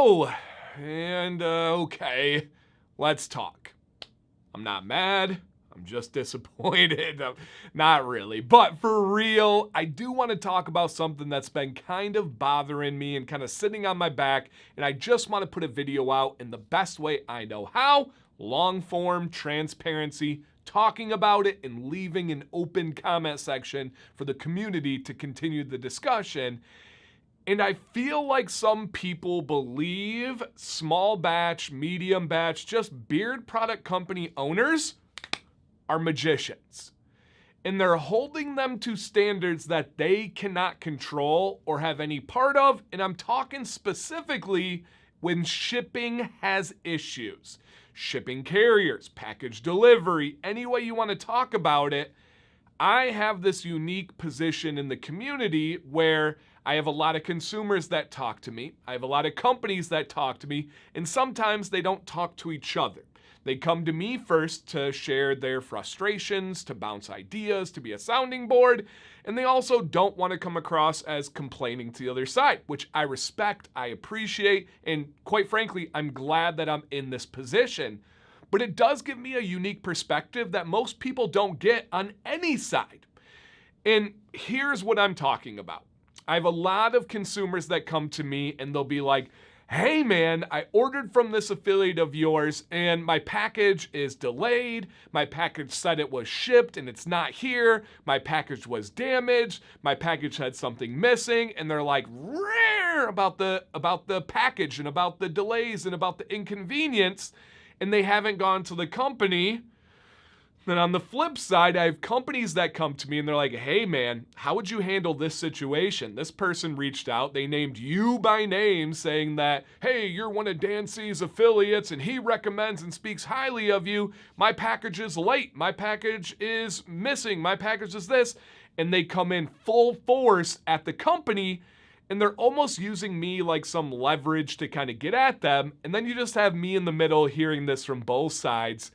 go. And, okay, let's talk. I'm not mad. I'm just disappointed. Not really. But for real, I do want to talk about something that's been kind of bothering me and kind of sitting on my back. And I just want to put a video out in the best way I know how. Long form, transparency, talking about it and leaving an open comment section for the community to continue the discussion. And I feel like some people believe small batch, medium batch, just beard product company owners are magicians. And they're holding them to standards that they cannot control or have any part of. And I'm talking specifically when shipping has issues. Shipping carriers, package delivery, any way you want to talk about it. I have this unique position in the community where I have a lot of consumers that talk to me. I have a lot of companies that talk to me, and sometimes they don't talk to each other. They come to me first to share their frustrations, to bounce ideas, to be a sounding board, and they also don't want to come across as complaining to the other side, which I respect, I appreciate, and quite frankly, I'm glad that I'm in this position. But it does give me a unique perspective that most people don't get on any side. And here's what I'm talking about. I have a lot of consumers that come to me and they'll be like, hey man, I ordered from this affiliate of yours and my package is delayed. My package said it was shipped and it's not here. My package was damaged. My package had something missing. And they're like, rare about the package and about the delays and about the inconvenience. And they haven't gone to the company. Then on the flip side, I have companies that come to me and they're like, hey man, how would you handle this situation? This person reached out, they named you by name saying that, hey, you're one of Dan C's affiliates and he recommends and speaks highly of you. My package is late, my package is missing, my package is this. And they come in full force at the company and they're almost using me like some leverage to kind of get at them. And then you just have me in the middle hearing this from both sides.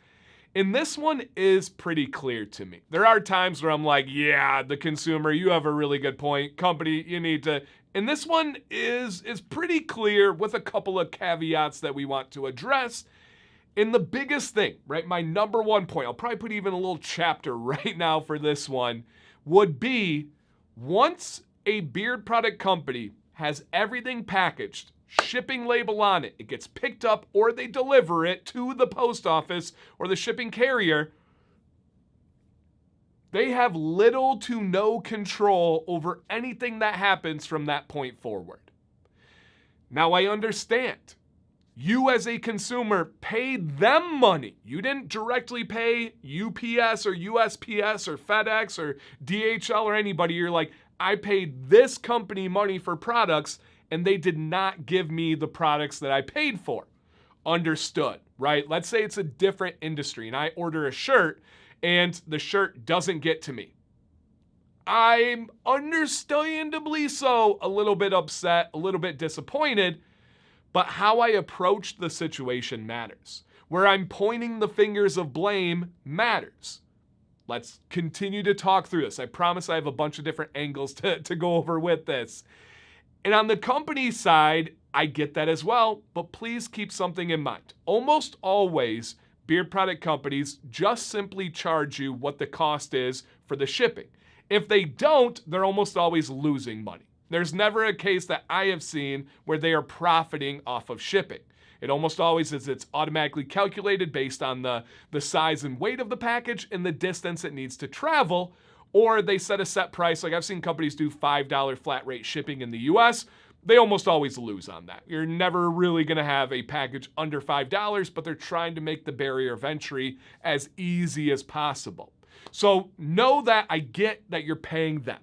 And this one is pretty clear to me. There are times where I'm like, yeah, the consumer, you have a really good point. Company, you need to. And this one is pretty clear with a couple of caveats that we want to address. And the biggest thing, right, my number one point, I'll probably put even a little chapter right now for this one, would be once a beard product company has everything packaged, shipping label on it, it gets picked up or they deliver it to the post office or the shipping carrier, they have little to no control over anything that happens from that point forward. Now I understand. You as a consumer paid them money. You didn't directly pay UPS or USPS or FedEx or DHL or anybody. You're like, I paid this company money for products and they did not give me the products that I paid for. Understood, right? Let's say it's a different industry and I order a shirt and the shirt doesn't get to me. I'm understandably so a little bit upset, a little bit disappointed, but how I approach the situation matters. Where I'm pointing the fingers of blame matters. Let's continue to talk through this. I promise I have a bunch of different angles to go over with this. And on the company side, I get that as well, but please keep something in mind. Almost always, beard product companies just simply charge you what the cost is for the shipping. If they don't, they're almost always losing money. There's never a case that I have seen where they are profiting off of shipping. It almost always is it's automatically calculated based on the size and weight of the package and the distance it needs to travel, or they set a set price. Like I've seen companies do $5 flat rate shipping in the US. They almost always lose on that. You're never really gonna have a package under $5, but they're trying to make the barrier of entry as easy as possible. So know that I get that you're paying them.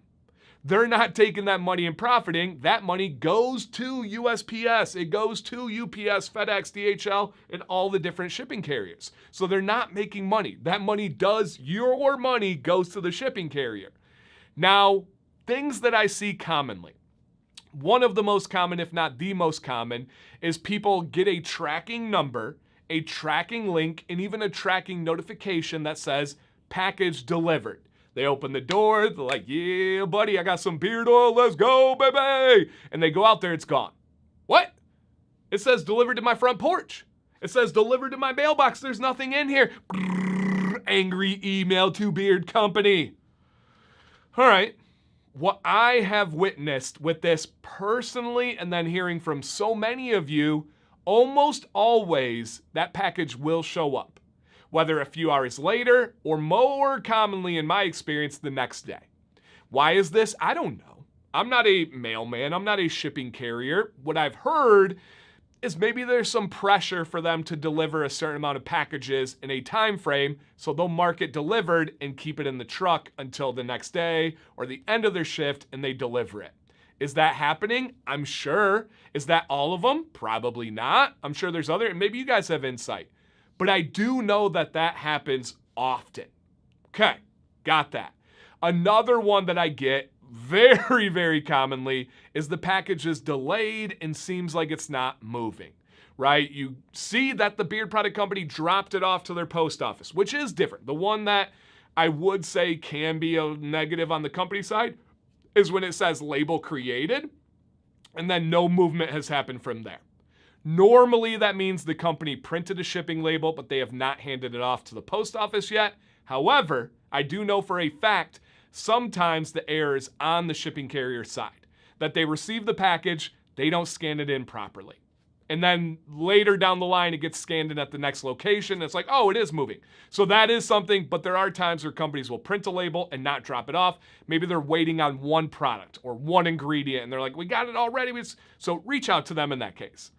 They're not taking that money and profiting. That money goes to USPS. It goes to UPS, FedEx, DHL, and all the different shipping carriers. So they're not making money. That money does, your money goes to the shipping carrier. Now, things that I see commonly. One of the most common, if not the most common, is people get a tracking number, a tracking link, and even a tracking notification that says package delivered. They open the door, they're like, yeah, buddy, I got some beard oil, let's go, baby. And they go out there, it's gone. What? It says delivered to my front porch. It says delivered to my mailbox. There's nothing in here. Angry email to Beard Company. All right. What I have witnessed with this personally, and then hearing from so many of you, almost always that package will show up, whether a few hours later or more commonly in my experience the next day. Why is this? I don't know. I'm not a mailman. I'm not a shipping carrier. What I've heard is maybe there's some pressure for them to deliver a certain amount of packages in a time frame, so they'll mark it delivered and keep it in the truck until the next day or the end of their shift and they deliver it. Is that happening? I'm sure. Is that all of them? Probably not. I'm sure there's other, and maybe you guys have insight. But I do know that that happens often. Okay, got that. Another one that I get very, very commonly is the package is delayed and seems like it's not moving, right? You see that the Beard Product Company dropped it off to their post office, which is different. The one that I would say can be a negative on the company side is when it says label created and then no movement has happened from there. Normally that means the company printed a shipping label, but they have not handed it off to the post office yet. However, I do know for a fact sometimes the error is on the shipping carrier side, that they receive the package, they don't scan it in properly. And then later down the line, it gets scanned in at the next location. It's like, oh, it is moving. So that is something, but there are times where companies will print a label and not drop it off. Maybe they're waiting on one product or one ingredient, and they're like, we got it already. So reach out to them in that case.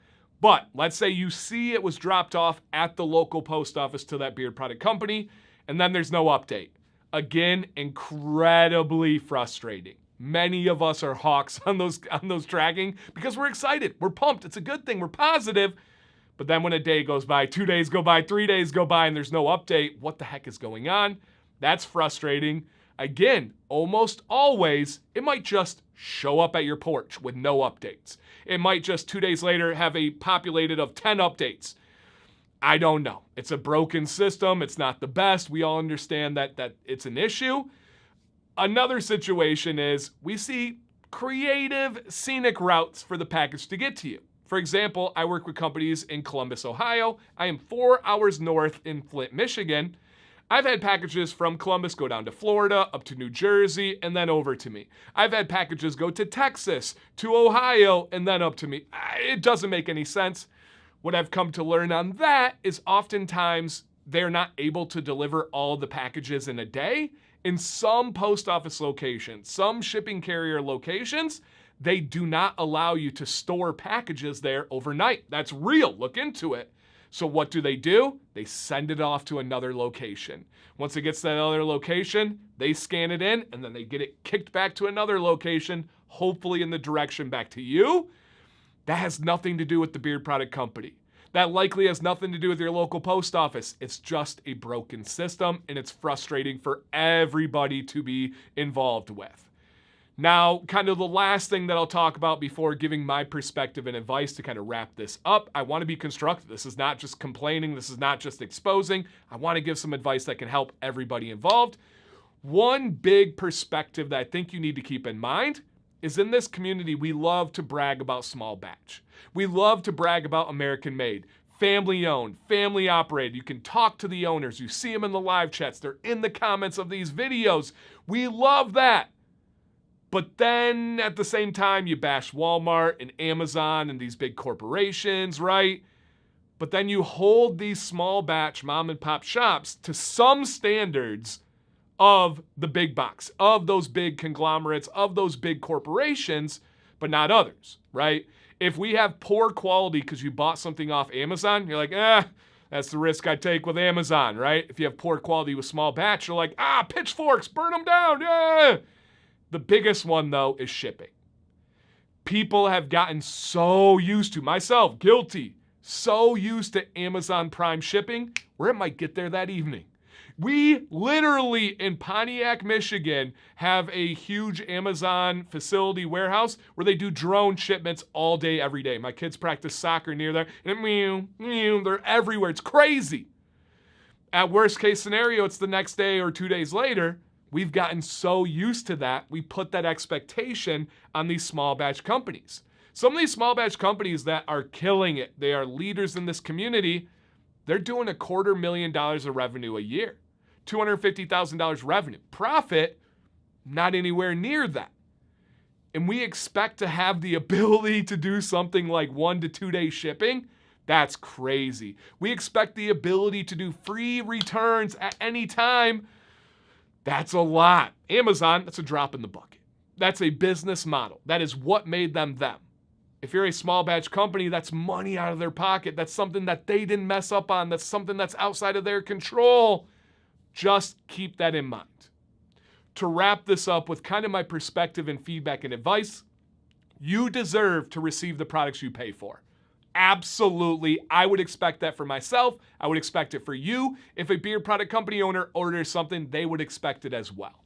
But let's say you see it was dropped off at the local post office to that Beard Product Company, and then there's no update. Again, incredibly frustrating. Many of us are hawks on those tracking because we're excited. We're pumped. It's a good thing. We're positive. But then when a day goes by, 2 days go by, 3 days go by, and there's no update, what the heck is going on? That's frustrating. Again, almost always, it might just show up at your porch with no updates. It might just 2 days later have a populated of 10 updates. I don't know. It's a broken system. It's not the best. We all understand that it's an issue. Another situation is we see creative, scenic routes for the package to get to you. For example, I work with companies in Columbus, Ohio. I am 4 hours north in Flint, Michigan. I've had packages from Columbus go down to Florida, up to New Jersey, and then over to me. I've had packages go to Texas, to Ohio, and then up to me. It doesn't make any sense. What I've come to learn on that is oftentimes they're not able to deliver all the packages in a day. In some post office locations, some shipping carrier locations, they do not allow you to store packages there overnight. That's real. Look into it. So what do? They send it off to another location. Once it gets to that other location, they scan it in, and then they get it kicked back to another location, hopefully in the direction back to you. That has nothing to do with the Beard Product Company. That likely has nothing to do with your local post office. It's just a broken system, and it's frustrating for everybody to be involved with. Now, kind of the last thing that I'll talk about before giving my perspective and advice to kind of wrap this up, I want to be constructive. This is not just complaining. This is not just exposing. I want to give some advice that can help everybody involved. One big perspective that I think you need to keep in mind is in this community, we love to brag about small batch. We love to brag about American made, family owned, family operated. You can talk to the owners. You see them in the live chats. They're in the comments of these videos. We love that. But then at the same time, you bash Walmart and Amazon and these big corporations, right? But then you hold these small batch mom and pop shops to some standards of the big box, of those big conglomerates, of those big corporations, but not others, right? If we have poor quality because you bought something off Amazon, you're like, that's the risk I take with Amazon, right? If you have poor quality with small batch, you're like, pitchforks, burn them down, yeah. The biggest one, though, is shipping. People have gotten so used to, myself, guilty, so used to Amazon Prime shipping, where it might get there that evening. We literally in Pontiac, Michigan, have a huge Amazon facility warehouse where they do drone shipments all day, every day. My kids practice soccer near there, and they're everywhere. It's crazy. At worst case scenario, it's the next day or 2 days later. We've gotten so used to that, we put that expectation on these small batch companies. Some of these small batch companies that are killing it, they are leaders in this community, they're doing $250,000 of revenue a year, $250,000 revenue. Profit, not anywhere near that. And we expect to have the ability to do something like 1 to 2 day shipping. That's crazy. We expect the ability to do free returns at any time. That's a lot. Amazon, that's a drop in the bucket. That's a business model. That is what made them them. If you're a small batch company, that's money out of their pocket. That's something that they didn't mess up on. That's something that's outside of their control. Just keep that in mind. To wrap this up with kind of my perspective and feedback and advice, you deserve to receive the products you pay for. Absolutely. I would expect that for myself. I would expect it for you. If a beard product company owner orders something, they would expect it as well.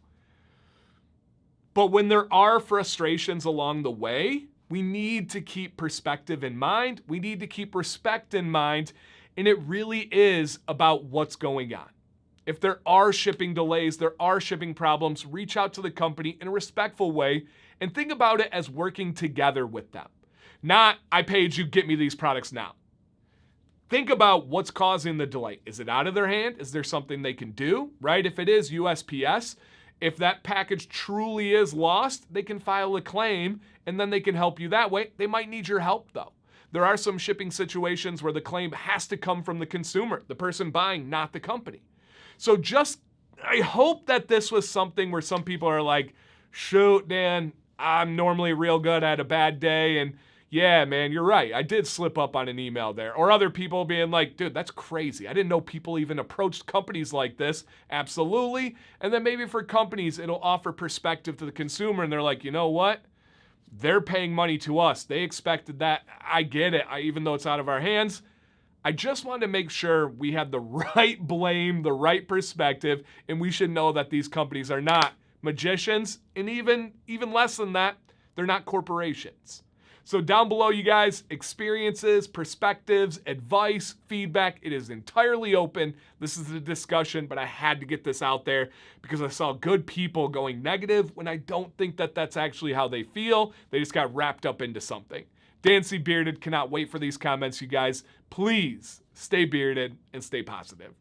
But when there are frustrations along the way, we need to keep perspective in mind. We need to keep respect in mind. And it really is about what's going on. If there are shipping delays, there are shipping problems, reach out to the company in a respectful way and think about it as working together with them. Not, I paid you, get me these products now. Think about what's causing the delay. Is it out of their hand? Is there something they can do, right? If it is USPS, if that package truly is lost, they can file a claim and then they can help you that way. They might need your help though. There are some shipping situations where the claim has to come from the consumer, the person buying, not the company. So I hope that this was something where some people are like, shoot, Dan, I'm normally real good at a bad day. And yeah, man, you're right. I did slip up on an email there. Or other people being like, dude, that's crazy. I didn't know people even approached companies like this. Absolutely. And then maybe for companies, it'll offer perspective to the consumer. And they're like, you know what? They're paying money to us. They expected that. I get it. Even though it's out of our hands. I just wanted to make sure we had the right blame, the right perspective, and we should know that these companies are not magicians, and even less than that, they're not corporations. So down below, you guys, experiences, perspectives, advice, feedback, it is entirely open. This is a discussion, but I had to get this out there because I saw good people going negative when I don't think that that's actually how they feel. They just got wrapped up into something. Dan C. Bearded, cannot wait for these comments, you guys. Please stay bearded and stay positive.